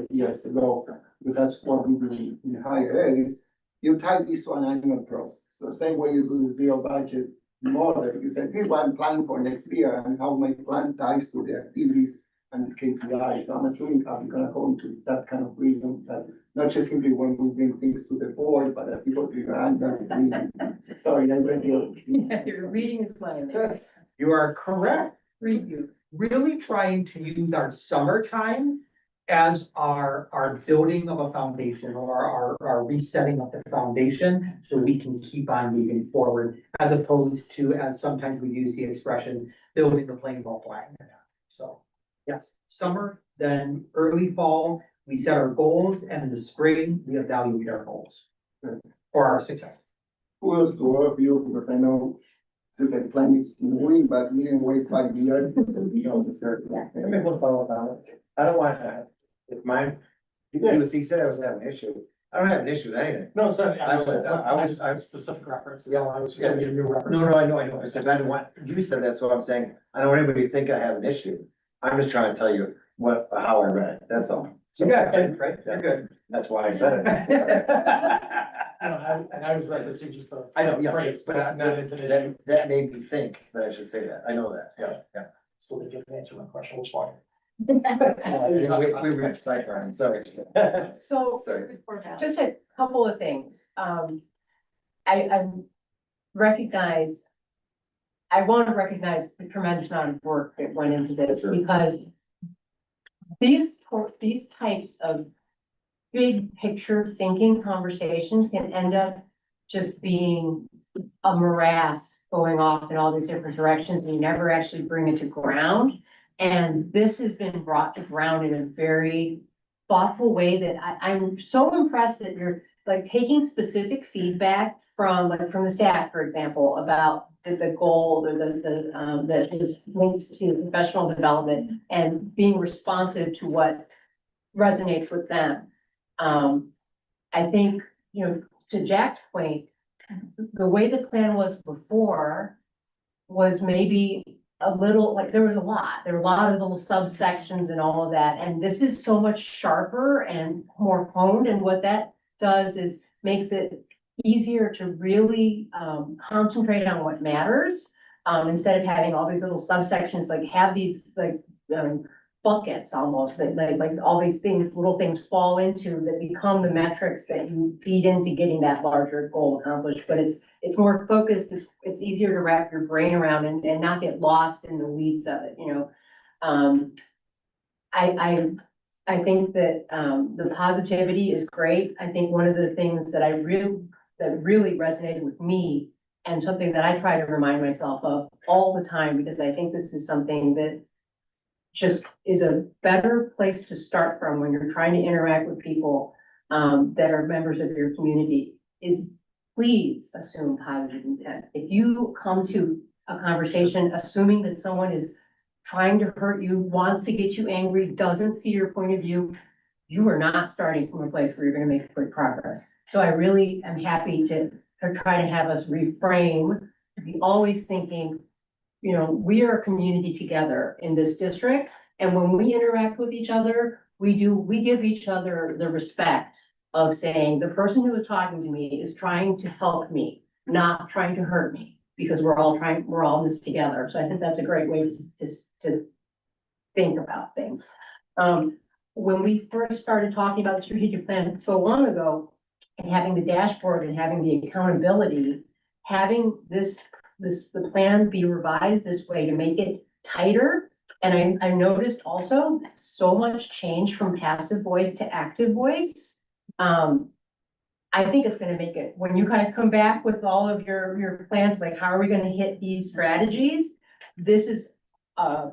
years ago, because that's what we do in higher ed is you tie this to an annual process. So the same way you do the zero budget model, you say, here's what I'm planning for next year and how my plan ties to the activities and KPIs. So I'm assuming I'm gonna go into that kind of rhythm, that not just simply when we bring things to the board, but as people do your annual meeting. Sorry, I read your. Your reading is mine. You are correct. Read you. Really trying to use our summertime as our building of a foundation, or our resetting of the foundation, so we can keep on moving forward, as opposed to, as sometimes we use the expression, building the plane while flying it. So, yes, summer, then early fall, we set our goals, and in the spring, we evaluate our goals for our success. Kudos to all of you, because I know the plan is moving, but we didn't wait 5 years. Let me follow up on it. I don't want to, if mine, he said I was having an issue. I don't have an issue with anything. No, sorry, I was specific reference. Yeah, I was giving you a new reference. No, I know. I said, I don't want, you said that, so I'm saying, I don't want anybody to think I have an issue. I'm just trying to tell you how I read it, that's all. So, Right, you're good. that's why I said it. And I was referencing just the. I know, yeah, phrase, but not as an issue. that made me think that I should say that. I know that, yeah. So they didn't answer my question, which one? We were sideline, sorry. So, Sorry. just a couple of things. I recognize, I want to recognize the tremendous amount of work that went into this, Sure. because these types of big picture thinking conversations can end up just being a morass going off in all these different directions, and you never actually bring it to ground. And this has been brought to ground in a very thoughtful way that I'm so impressed that you're like taking specific feedback from the staff, for example, about the goal or that is linked to professional development and being responsive to what resonates with them. I think you know, to Jack's point, the way the plan was before was maybe a little, like, there was a lot, there were a lot of little subsections and all of that, and this is so much sharper and more honed, and what that does is makes it easier to really, concentrate on what matters, instead of having all these little subsections, like, have these, like, buckets almost, that like all these things, little things fall into that become the metrics that you feed into getting that larger goal accomplished, but it's more focused, it's easier to wrap your brain around and not get lost in the weeds of it, you know? I think that, the positivity is great. I think one of the things that that really resonated with me, and something that I try to remind myself of all the time, because I think this is something that just is a better place to start from when you're trying to interact with people, that are members of your community, is please assume positive intent. If you come to a conversation assuming that someone is trying to hurt you, wants to get you angry, doesn't see your point of view, you are not starting from a place where you're gonna make quick progress. So I really am happy to try to have us reframe, to be always thinking, you know, we are a community together in this district, and when we interact with each other, we give each other the respect of saying, the person who is talking to me is trying to help me, not trying to hurt me, because we're all in this together. So I think that's a great way to think about things. When we first started talking about the strategic plan so long ago, and having the dashboard and having the accountability, having the plan be revised this way to make it tighter. And I noticed also so much change from passive voice to active voice. I think it's gonna make it, when you guys come back with all of your plans, like, how are we gonna hit these strategies? This is a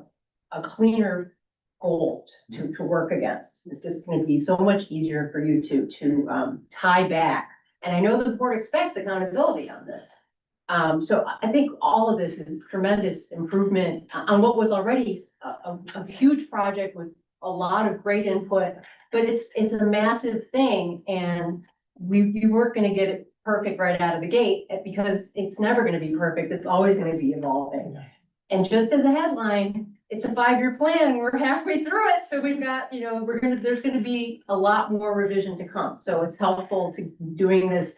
cleaner goal to work against. It's just gonna be so much easier for you to tie back. And I know the board expects accountability on this. So I think all of this is tremendous improvement on what was already a huge project with a lot of great input, but it's a massive thing, and we weren't gonna get it perfect right out of the gate, because it's never gonna be perfect. It's always gonna be evolving. And just as a headline, it's a 5-year plan. We're halfway through it. So we've got, you know, there's gonna be a lot more revision to come. So it's helpful to doing this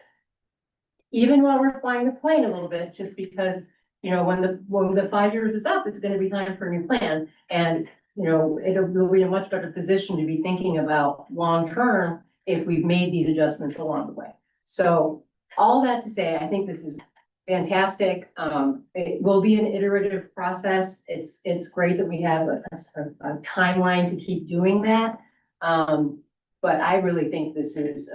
even while we're flying the plane a little bit, just because, you know, when the 5 years is up, it's gonna be time for a new plan. And, you know, we'll be in a much better position to be thinking about long-term if we've made these adjustments along the way. So all that to say, I think this is fantastic. It will be an iterative process. It's great that we have a timeline to keep doing that. But I really think this is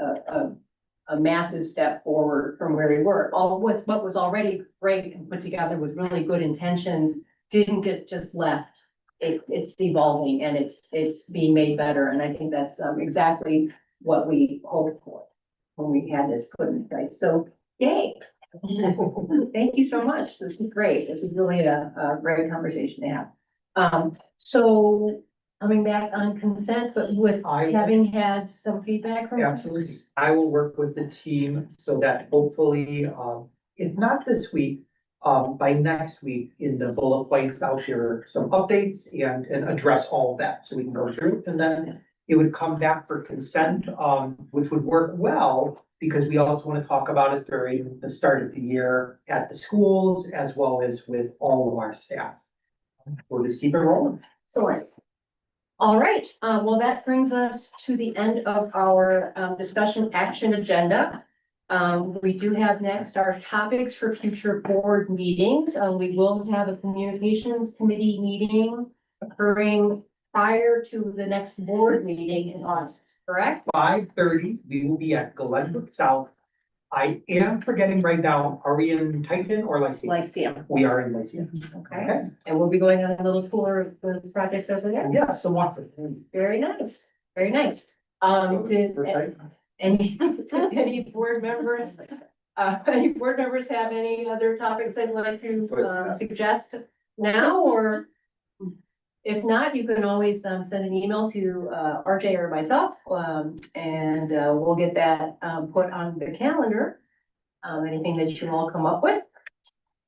a massive step forward from where we were. All with what was already great and put together with really good intentions didn't get just left. It's evolving and it's being made better. And I think that's exactly what we hoped for when we had this put in place. So yay. Thank you so much. This is great. This is really a great conversation to have. So coming back on consent, but with having had some feedback from. Absolutely. I will work with the team so that hopefully, if not this week, by next week in the bullet points, I'll share some updates and address all of that so we can go through. And then it would come back for consent, which would work well because we also want to talk about it during the start of the year at the schools as well as with all of our staff. We'll just keep it rolling. Excellent. All right, well, that brings us to the end of our discussion action agenda. We do have next our topics for future board meetings. We will have a communications committee meeting occurring prior to the next board meeting in August, correct? 5:30, we will be at Glenbrook South. I am forgetting right now, are we in Titan or Lyceum? Lyceum. We are in Lyceum. Okay, and we'll be going on a little tour of the projects over there. Yes, so what? Very nice, very nice. Did any board members, have any other topics they'd like to suggest now or? If not, you can always send an email to RJ or myself, and we'll get that put on the calendar. Anything that you all come up with.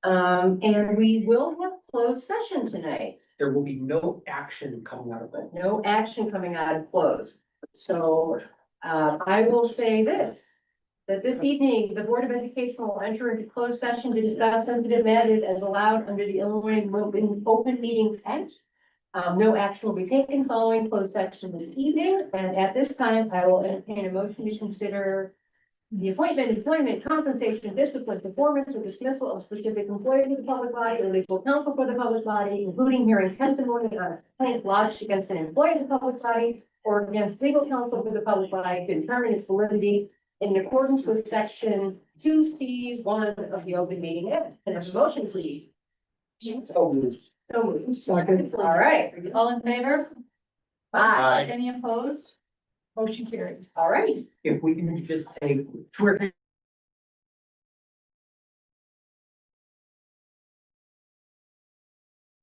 And we will have closed session tonight. There will be no action coming out of it. No action coming out of close. So I will say this, that this evening, the Board of Education will enter into closed session to discuss sensitive matters as allowed under the Illinois Open Meetings Act. No action will be taken following closed session this evening, and at this time, I will entertain a motion to consider the appointment, employment, compensation, discipline, performance, or dismissal of specific employees of the public body or legal counsel for the public body, including hearing testimony on a complaint lodged against an employee of the public body or against legal counsel for the public body to determine its validity in accordance with section 2C1 of the Open Meeting Act. And a motion, please. So moved. So moved. All right. All in favor? Aye. Any opposed? Motion carries. All right. If we can just take 2 or 3